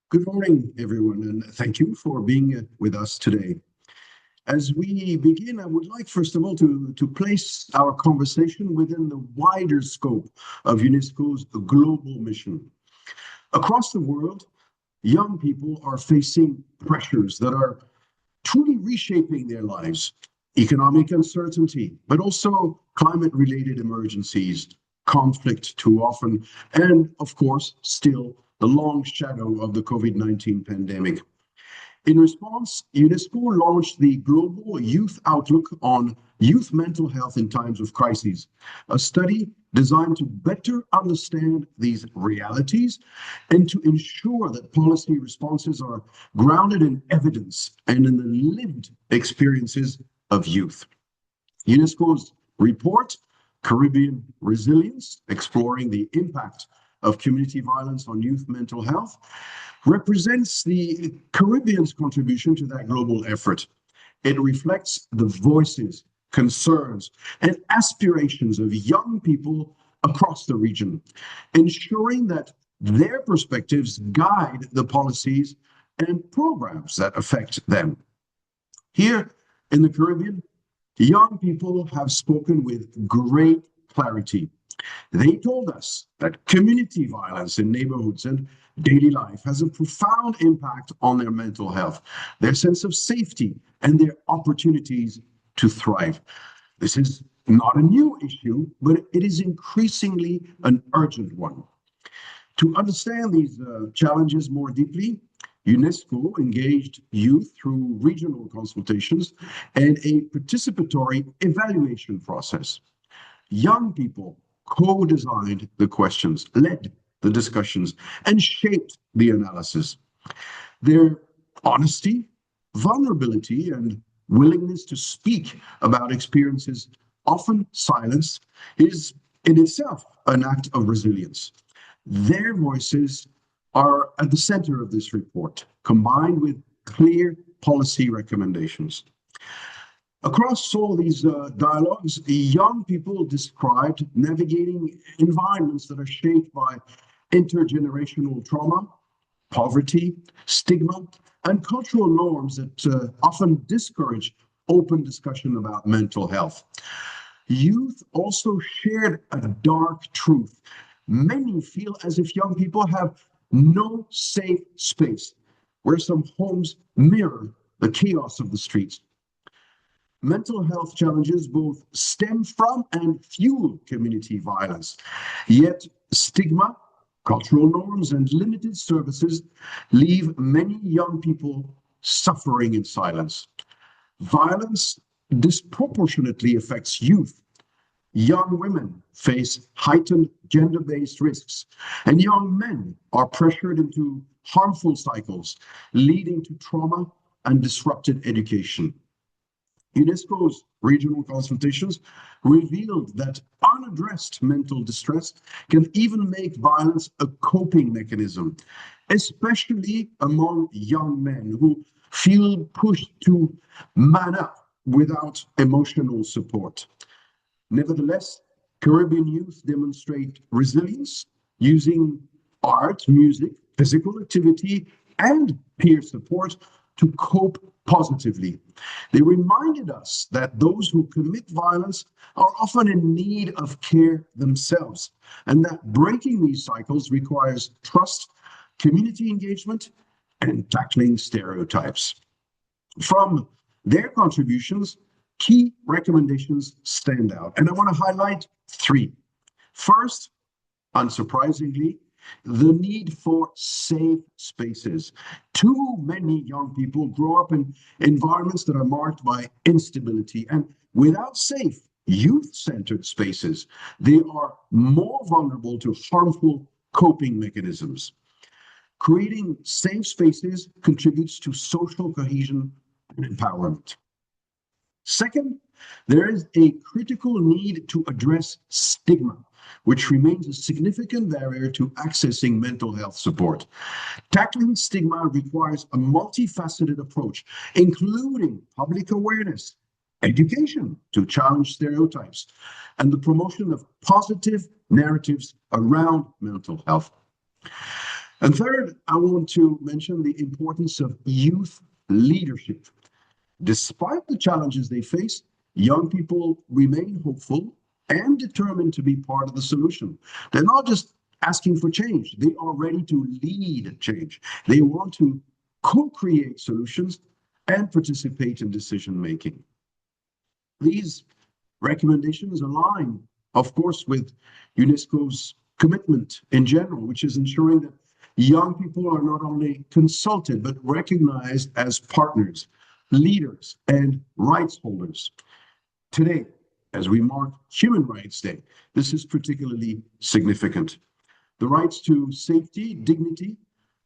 Good morning, everyone, and thank you for being with us today. As we begin, I would like, first of all, to place our conversation within the wider scope of UNESCO's global mission. Across the world, young people are facing pressures that are truly reshaping their lives. Economic uncertainty, but also climate related emergencies, conflict too often, and of course, still the long shadow of the COVID-19 pandemic. In response, UNESCO launched the Global Youth Outlook on Youth Mental Health in Times of Crises, a study designed to better understand these realities and to ensure that policy responses are grounded in evidence and in the lived experiences of youth. UNESCO's report, Caribbean Resilience, exploring the impact of community violence on youth mental health, represents the Caribbean's contribution to that global effort. It reflects the voices, concerns, and aspirations of young people across the region, ensuring that their perspectives guide the policies and programs that affect them. Here in the Caribbean, young people have spoken with great clarity. They told us that community violence in neighborhoods and daily life has a profound impact on their mental health, their sense of safety, and their opportunities to thrive. This is not a new issue, but it is increasingly an urgent one. To understand these challenges more deeply, UNESCO engaged youth through regional consultations and a participatory evaluation process. Young people co-designed the questions, led the discussions, and shaped the analysis. Their honesty, vulnerability, and willingness to speak about experiences often silenced is in itself an act of resilience. Their voices are at the center of this report, combined with clear policy recommendations. Across all these dialogues, the young people described navigating environments that are shaped by intergenerational trauma, poverty, stigma, and cultural norms that often discourage open discussion about mental health. Youth also shared a dark truth. Many feel as if young people have no safe space, where some homes mirror the chaos of the streets. Mental health challenges both stem from and fuel community violence. Yet, stigma, cultural norms, and limited services leave many young people suffering in silence. Violence disproportionately affects youth. Young women face heightened gender based risks, and young men are pressured into harmful cycles, leading to trauma and disrupted education. UNESCO's regional consultations revealed that unaddressed mental distress can even make violence a coping mechanism, especially among young men who feel pushed to man up without emotional support. Nevertheless, Caribbean youth demonstrate resilience using art, music, physical activity, and peer support to cope positively. They reminded us that those who commit violence are often in need of care themselves, and that breaking these cycles requires trust, community engagement, and tackling stereotypes. From their contributions, key recommendations stand out, and I want to highlight three. First, unsurprisingly, the need for safe spaces. Too many young people grow up in environments that are marked by instability, and without safe, youth centered spaces, they are more vulnerable to harmful coping mechanisms. Creating safe spaces contributes to social cohesion and empowerment. Second, there is a critical need to address stigma, which remains a significant barrier to accessing mental health support. Tackling stigma requires a multifaceted approach, including public awareness, education to challenge stereotypes, and the promotion of positive narratives around mental health. And third, I want to mention the importance of youth leadership. Despite the challenges they face, young people remain hopeful and determined to be part of the solution. They're not just asking for change, they are ready to lead change. They want to co create solutions and participate in decision making. These recommendations align, of course, with UNESCO's commitment in general, which is ensuring that young people are not only consulted, but recognized as partners, leaders, and rights holders. Today, as we mark Human Rights Day, this is particularly significant. The rights to safety, dignity,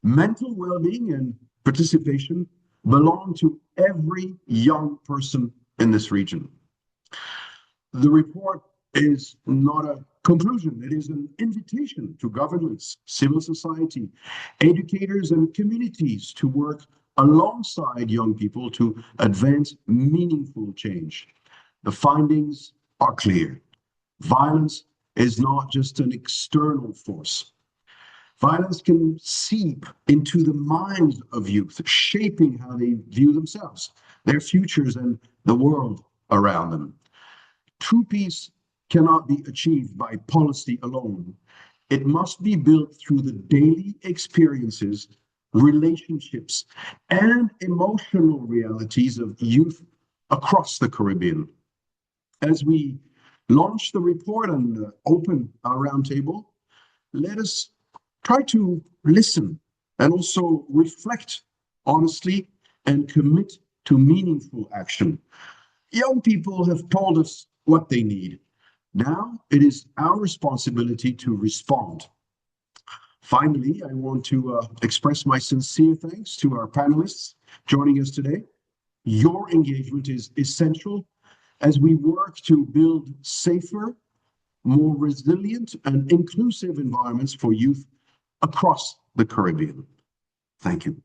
mental well-being, and participation belong to every young person in this region. The report is not a conclusion, it is an invitation to governments, civil society, educators, and communities to work alongside young people to advance meaningful change. The findings are clear. Violence is not just an external force. Violence can seep into the minds of youth, shaping how they view themselves, their futures, and the world around them. True peace cannot be achieved by policy alone. It must be built through the daily experiences, relationships, and emotional realities of youth across the Caribbean. As we launch the report and open our roundtable, let us try to listen and also reflect honestly and commit to meaningful action. Young people have told us what they need. Now it is our responsibility to respond. Finally, I want to express my sincere thanks to our panelists joining us today. Your engagement is essential as we work to build safer, more resilient, and inclusive environments for youth across the Caribbean. Thank you.